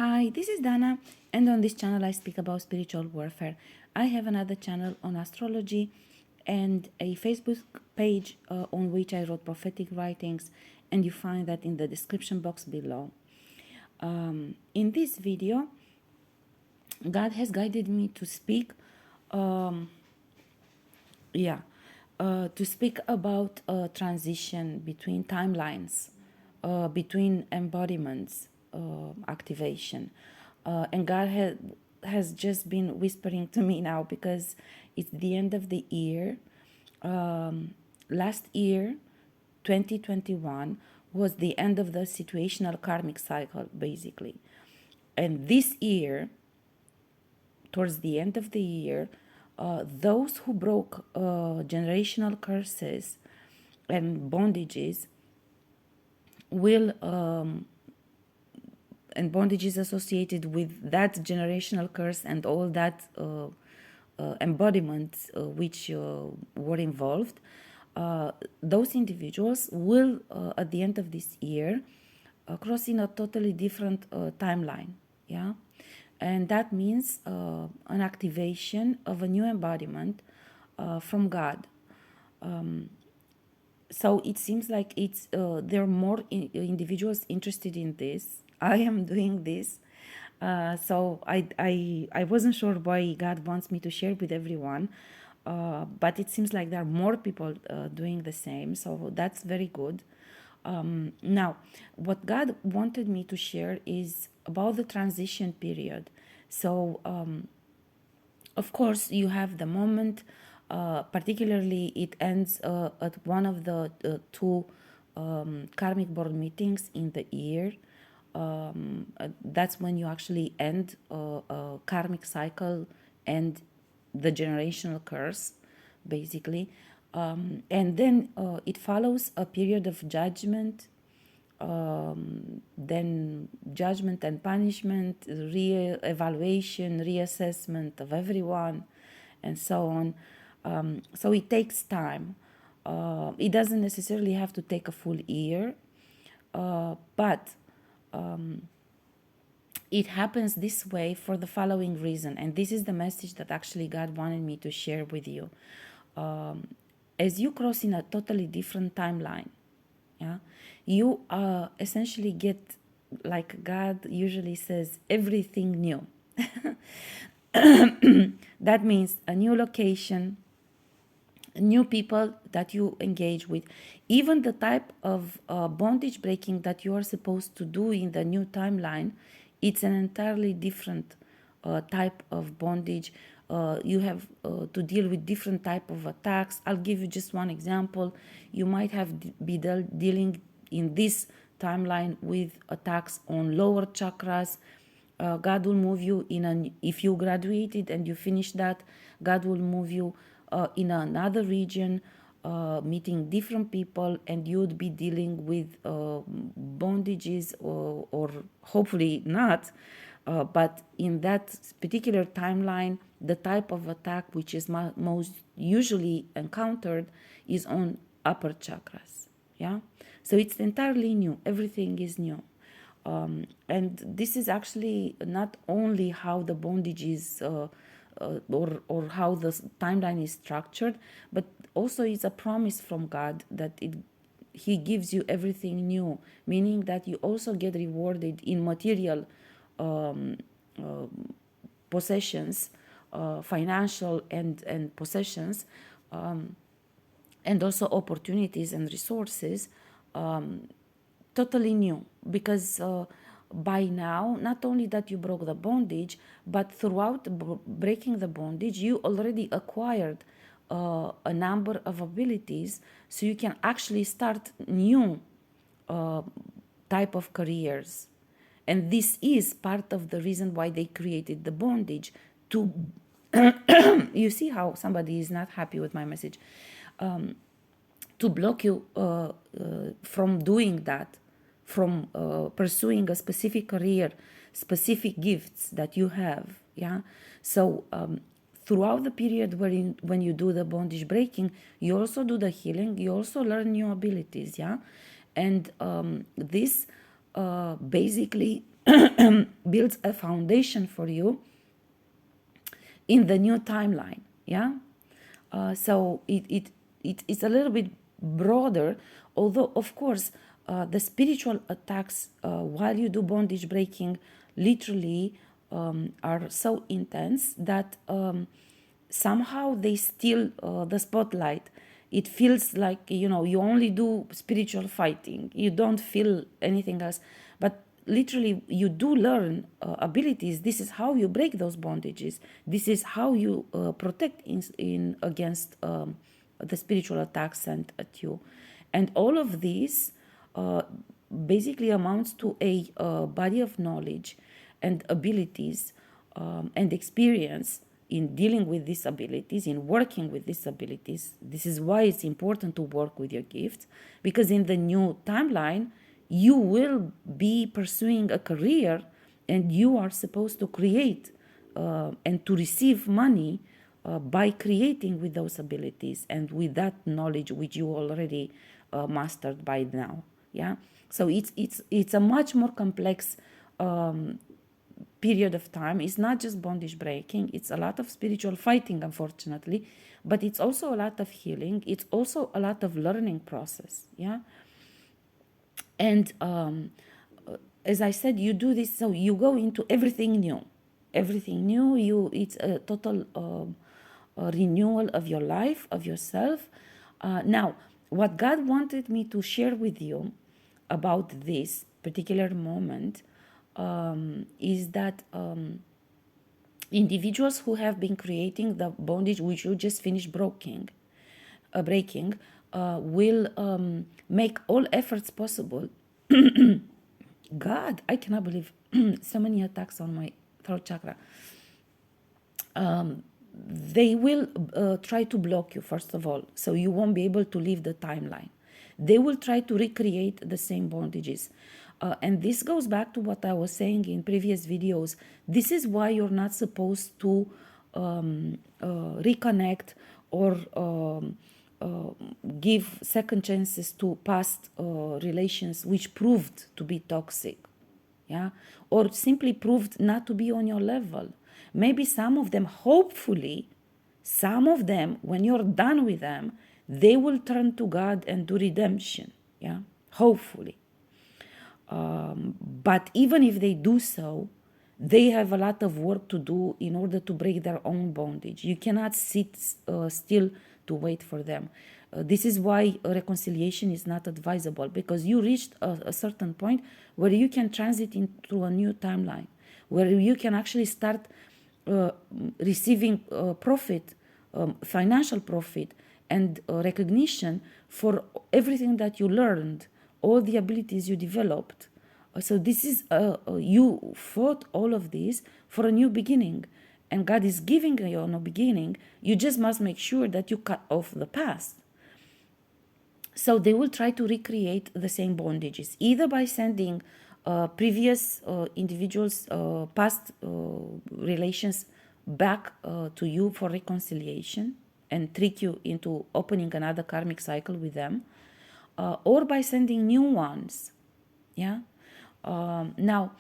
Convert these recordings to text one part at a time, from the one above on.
Hi, this is Dana, and on this channel I speak about spiritual warfare. I have another channel on astrology and a Facebook page on which I wrote prophetic writings, and you find that in the description box below. In this video, God has guided me to speak, yeah, to speak about transition between timelines, between embodiments, activation. And God has just been whispering to me now because it's the end of the year. Last year, 2021, was the end of the situational karmic cycle, basically. And this year, towards the end of the year, those who broke generational curses and bondages will and bondages associated with that generational curse and all that embodiments which were involved, those individuals will, at the end of this year, cross in a totally different timeline. Yeah. And that means an activation of a new embodiment from God. So it seems like there are more individuals interested in this. I am doing this, so I wasn't sure why God wants me to share with everyone, but it seems like there are more people doing the same, so that's very good. Now, what God wanted me to share is about the transition period. So of course, you have the moment, particularly it ends at one of the two karmic board meetings in the year. That's when you actually end a karmic cycle and the generational curse, basically. And then it follows a period of judgment, then judgment and punishment, re-evaluation, reassessment of everyone, and so on. So it takes time. It doesn't necessarily have to take a full year, but it happens this way for the following reason, and this is the message that actually God wanted me to share with you. As you cross in a totally different timeline, yeah, you essentially get, like God usually says, everything new. That means a new location, new people that you engage with, even the type of bondage breaking that you are supposed to do in the new timeline. It's an entirely different type of bondage. You have to deal with different type of attacks. I'll give you just one example. You might have be dealing in this timeline with attacks on lower chakras. God will move you if you graduated and you finish that, God will move you in another region, meeting different people, and you'd be dealing with bondages, or hopefully not. But in that particular timeline, the type of attack which is most usually encountered is on upper chakras. Yeah. So it's entirely new. Everything is new. And this is actually not only how the bondage is or how the timeline is structured, but also it's a promise from God that He gives you everything new, meaning that you also get rewarded in material possessions, financial and possessions, and also opportunities and resources, totally new, because by now, not only that you broke the bondage, but throughout breaking the bondage, you already acquired a number of abilities, so you can actually start new type of careers. And this is part of the reason why they created the bondage, to you see how somebody is not happy with my message, to block you from doing that, from pursuing a specific career, specific gifts that you have. Yeah. So throughout the period when you do the bondage breaking, you also do the healing, you also learn new abilities. Yeah. And this basically builds a foundation for you in the new timeline. Yeah. So it's a little bit broader, although of course the spiritual attacks while you do bondage breaking literally are so intense that somehow they steal the spotlight. It feels like, you know, you only do spiritual fighting, you don't feel anything else, but literally you do learn abilities. This is how you break those bondages. This is how you protect in against the spiritual attacks sent at you. And all of this uh, basically amounts to a body of knowledge and abilities and experience in dealing with these abilities, in working with these abilities. This is why it's important to work with your gifts, because in the new timeline, you will be pursuing a career and you are supposed to create and to receive money by creating with those abilities and with that knowledge which you already mastered by now. Yeah. So it's a much more complex period of time. It's not just bondage breaking, it's a lot of spiritual fighting, unfortunately, but it's also a lot of healing. It's also a lot of learning process. Yeah. And as I said, you do this, so you go into everything new. Everything new, it's a total renewal of your life, of yourself. Now, what God wanted me to share with you about this particular moment is that individuals who have been creating the bondage which you just finished breaking will make all efforts possible. God, I cannot believe so many attacks on my throat chakra. They will try to block you, first of all, so you won't be able to leave the timeline. They will try to recreate the same bondages. And this goes back to what I was saying in previous videos. This is why you're not supposed to reconnect or give second chances to past relations which proved to be toxic. Yeah, or simply proved not to be on your level. Maybe some of them, hopefully, some of them, when you're done with them, they will turn to God and do redemption. Yeah, hopefully. But even if they do so, they have a lot of work to do in order to break their own bondage. You cannot sit still to wait for them. This is why a reconciliation is not advisable, because you reached a certain point where you can transit into a new timeline, where you can actually start receiving profit, financial profit, and recognition for everything that you learned, all the abilities you developed. So this is you fought all of this for a new beginning, and God is giving you a new beginning. You just must make sure that you cut off the past. So they will try to recreate the same bondages, either by sending previous individuals' past relations back to you for reconciliation and trick you into opening another karmic cycle with them, or by sending new ones. Yeah. Now,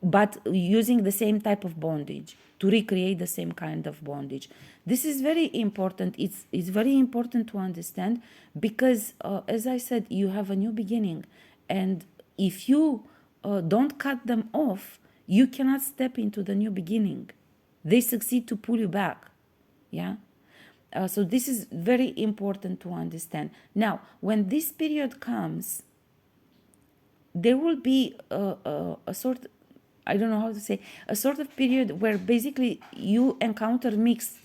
but using the same type of bondage to recreate the same kind of bondage. This is very important. It's very important to understand, because as I said, you have a new beginning, and if you don't cut them off, you cannot step into the new beginning. They succeed to pull you back. Yeah. So this is very important to understand. Now, when this period comes, there will be a sort, I don't know how to say, a sort of period where basically you encounter mixed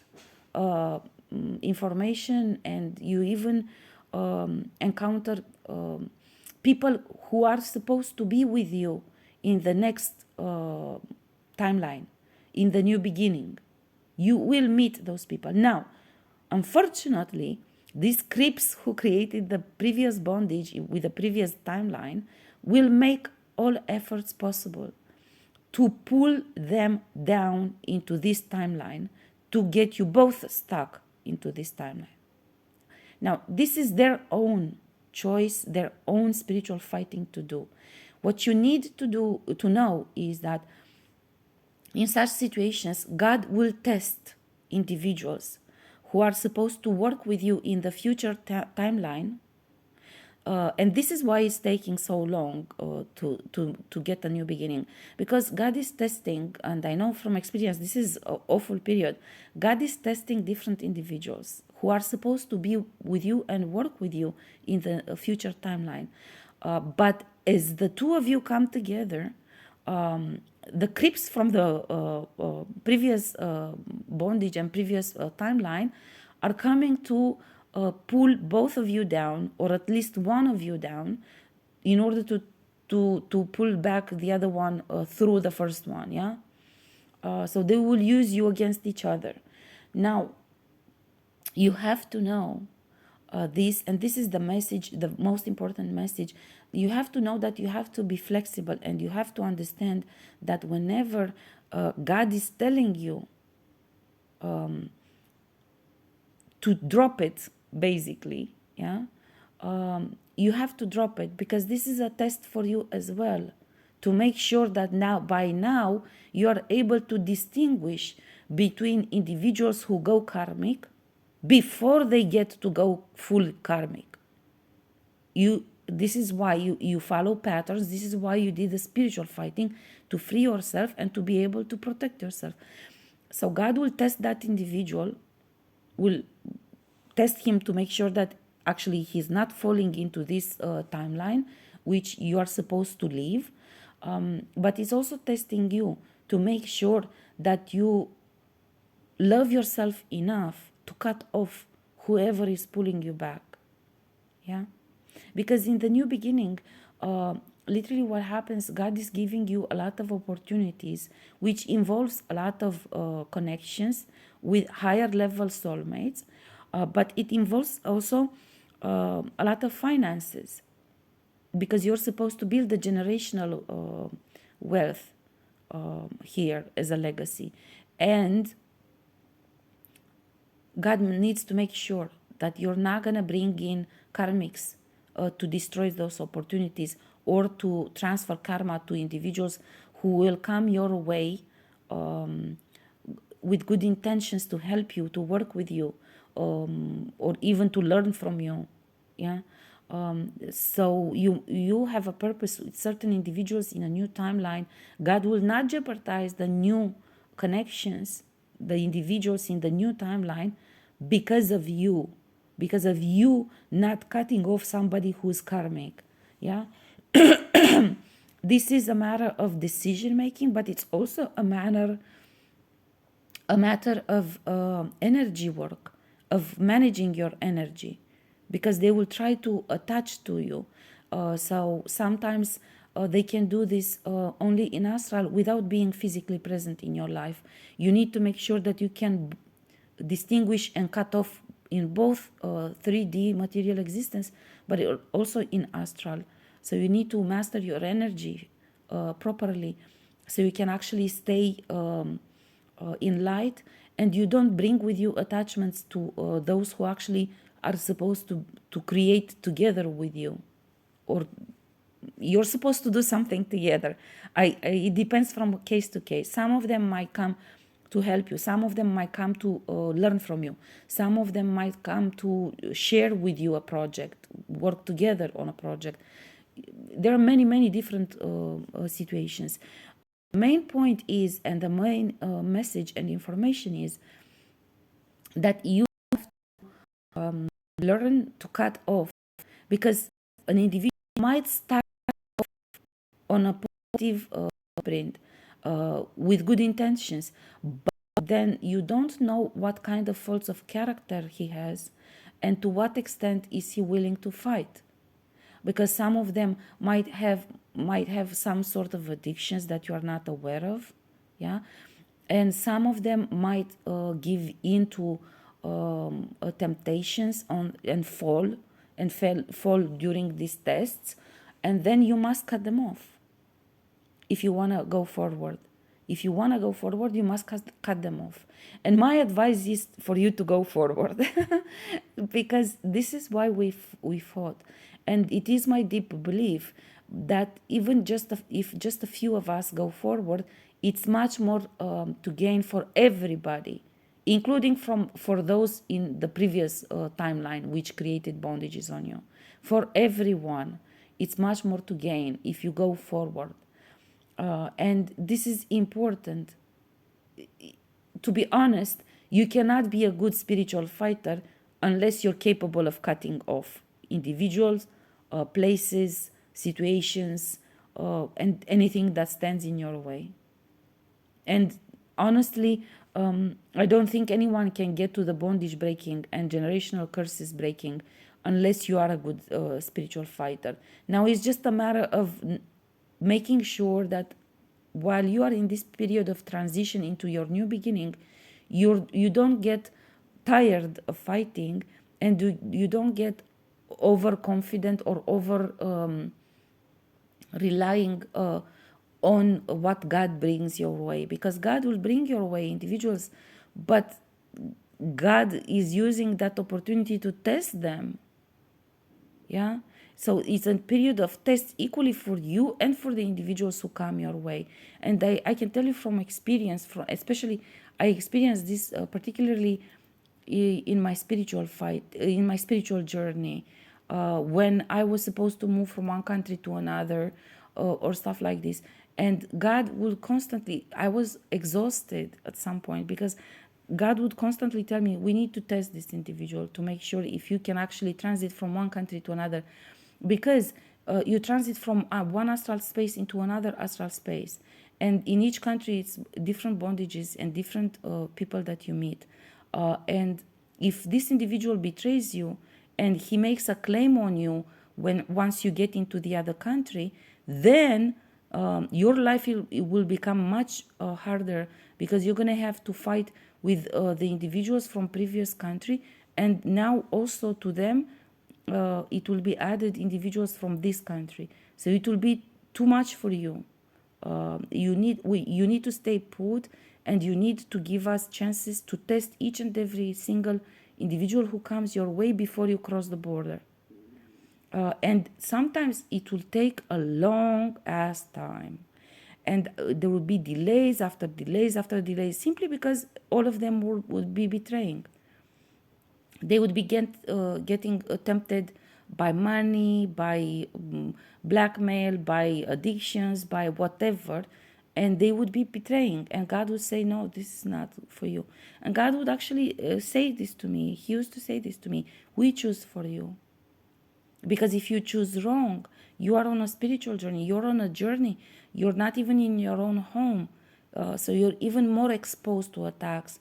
information, and you even encounter people who are supposed to be with you in the next timeline, in the new beginning. You will meet those people. Now, unfortunately, these creeps who created the previous bondage with the previous timeline will make all efforts possible to pull them down into this timeline, to get you both stuck into this timeline. Now, this is their own choice, their own spiritual fighting to do. What you need to know is that in such situations, God will test individuals who are supposed to work with you in the future timeline. And this is why it's taking so long to get a new beginning, because God is testing, and I know from experience this is an awful period. God is testing different individuals who are supposed to be with you and work with you in the future timeline. But as the two of you come together, the creeps from the previous bondage and previous timeline are coming to pull both of you down, or at least one of you down, in order to pull back the other one through the first one. Yeah. So they will use you against each other. Now, you have to know this, and this is the message, the most important message. You have to know that you have to be flexible, and you have to understand that whenever God is telling you to drop it, basically, yeah, you have to drop it, because this is a test for you as well, to make sure that by now you are able to distinguish between individuals who go karmic before they get to go full karmic. This is why you follow patterns. This is why you did the spiritual fighting, to free yourself and to be able to protect yourself. So God will test that individual, will test him to make sure that actually he's not falling into this timeline which you are supposed to live. But he's also testing you to make sure that you love yourself enough to cut off whoever is pulling you back. Yeah. Because in the new beginning, literally what happens, God is giving you a lot of opportunities, which involves a lot of connections with higher level soulmates, but it involves also a lot of finances, because you're supposed to build a generational wealth here as a legacy. And God needs to make sure that you're not going to bring in karmics to destroy those opportunities, or to transfer karma to individuals who will come your way with good intentions to help you, to work with you, or even to learn from you. Yeah. So you have a purpose with certain individuals in a new timeline. God will not jeopardize the new connections, the individuals in the new timeline, because of you not cutting off somebody who's karmic. Yeah. This is a matter of decision making, but it's also a matter of energy work, of managing your energy, because they will try to attach to you. So sometimes they can do this only in astral without being physically present in your life. You need to make sure that you can distinguish and cut off in both 3D material existence, but also in astral. So you need to master your energy properly, so you can actually stay in light, and you don't bring with you attachments to those who actually are supposed to create together with you, or you're supposed to do something together. It depends from case to case. Some of them might come to help you. Some of them might come to learn from you. Some of them might come to share with you a project, work together on a project. There are many, many different situations. The main point is, and the main message and information is, that you learn to cut off, because an individual might start on a positive print with good intentions, but then you don't know what kind of faults of character he has, and to what extent is he willing to fight, because some of them might have some sort of addictions that you are not aware of. Yeah. And some of them might give into temptations and fall during these tests, and then you must cut them off if you want to go forward. If you want to go forward, you must cut them off. And my advice is for you to go forward because this is why we fought. And it is my deep belief that even if just a few of us go forward, it's much more to gain for everybody, including for those in the previous timeline which created bondages on you. For everyone, it's much more to gain if you go forward. And this is important. To be honest, you cannot be a good spiritual fighter unless you're capable of cutting off individuals, places, situations, and anything that stands in your way. And honestly, I don't think anyone can get to the bondage breaking and generational curses breaking unless you are a good spiritual fighter. Now, it's just a matter of making sure that while you are in this period of transition into your new beginning, you don't get tired of fighting, and you don't get overconfident or over relying on what God brings your way, because God will bring your way individuals, but God is using that opportunity to test them. Yeah. So it's a period of test equally for you and for the individuals who come your way. And I can tell you from experience, from especially I experienced this particularly in my spiritual fight, in my spiritual journey, when I was supposed to move from one country to another, or stuff like this. And God would constantly, I was exhausted at some point because God would constantly tell me, we need to test this individual to make sure if you can actually transit from one country to another. Because you transit from one astral space into another astral space. And in each country, it's different bondages and different people that you meet. And if this individual betrays you and he makes a claim on you once you get into the other country, then your life it will become much harder, because you're going to have to fight with the individuals from previous country, and now also to them it will be added individuals from this country. So it will be too much for you. You need to stay put, and you need to give us chances to test each and every single individual who comes your way before you cross the border. And sometimes it will take a long ass time, and there will be delays after delays after delays, simply because all of them would be betraying. They would be getting tempted by money, by blackmail, by addictions, by whatever, and they would be betraying. And God would say, no, this is not for you. And God would actually say this to me. He used to say this to me: we choose for you. Because if you choose wrong, you are on a spiritual journey. You're on a journey. You're not even in your own home. So you're even more exposed to attacks.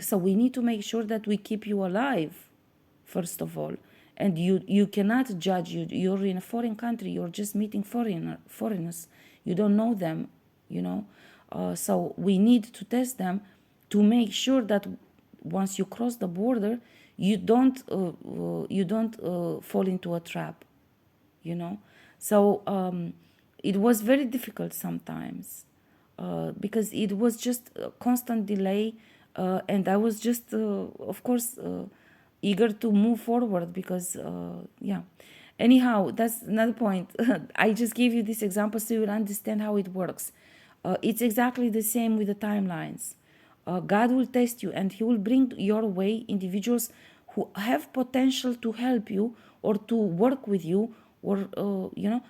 So we need to make sure that we keep you alive, first of all. And you cannot judge. You're in a foreign country. You're just meeting foreigners. You don't know them, you know. So we need to test them to make sure that once you cross the border, you don't fall into a trap, you know. So it was very difficult sometimes, because it was just a constant delay, and I was just of course eager to move forward, because yeah. Anyhow, that's another point. I just gave you this example so you will understand how it works. It's exactly the same with the timelines. God will test you, and He will bring your way individuals who have potential to help you or to work with you, or you know,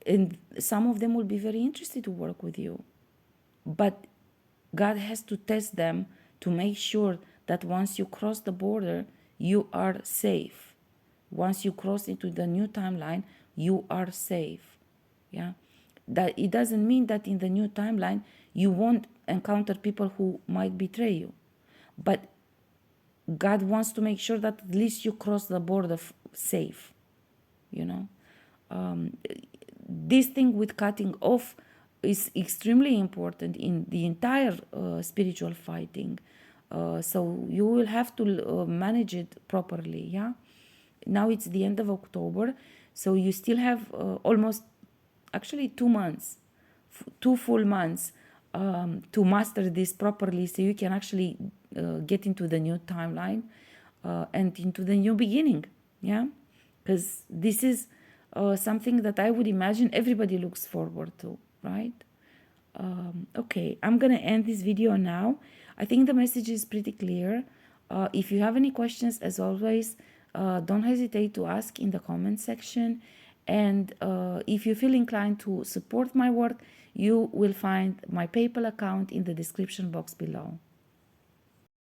and some of them will be very interested to work with you. But God has to test them to make sure that once you cross the border, you are safe. Once you cross into the new timeline, you are safe. Yeah. That it doesn't mean that in the new timeline you won't encounter people who might betray you. But God wants to make sure that at least you cross the border safe, you know. This thing with cutting off is extremely important in the entire spiritual fighting. So you will have to manage it properly, yeah. Now it's the end of October, so you still have almost, actually 2 months, 2 full months to master this properly, so you can actually get into the new timeline and into the new beginning, yeah. Because this is something that I would imagine everybody looks forward to, right? Okay, I'm gonna end this video now. I think the message is pretty clear. If you have any questions, as always, don't hesitate to ask in the comment section. And if you feel inclined to support my work, you will find my PayPal account in the description box below.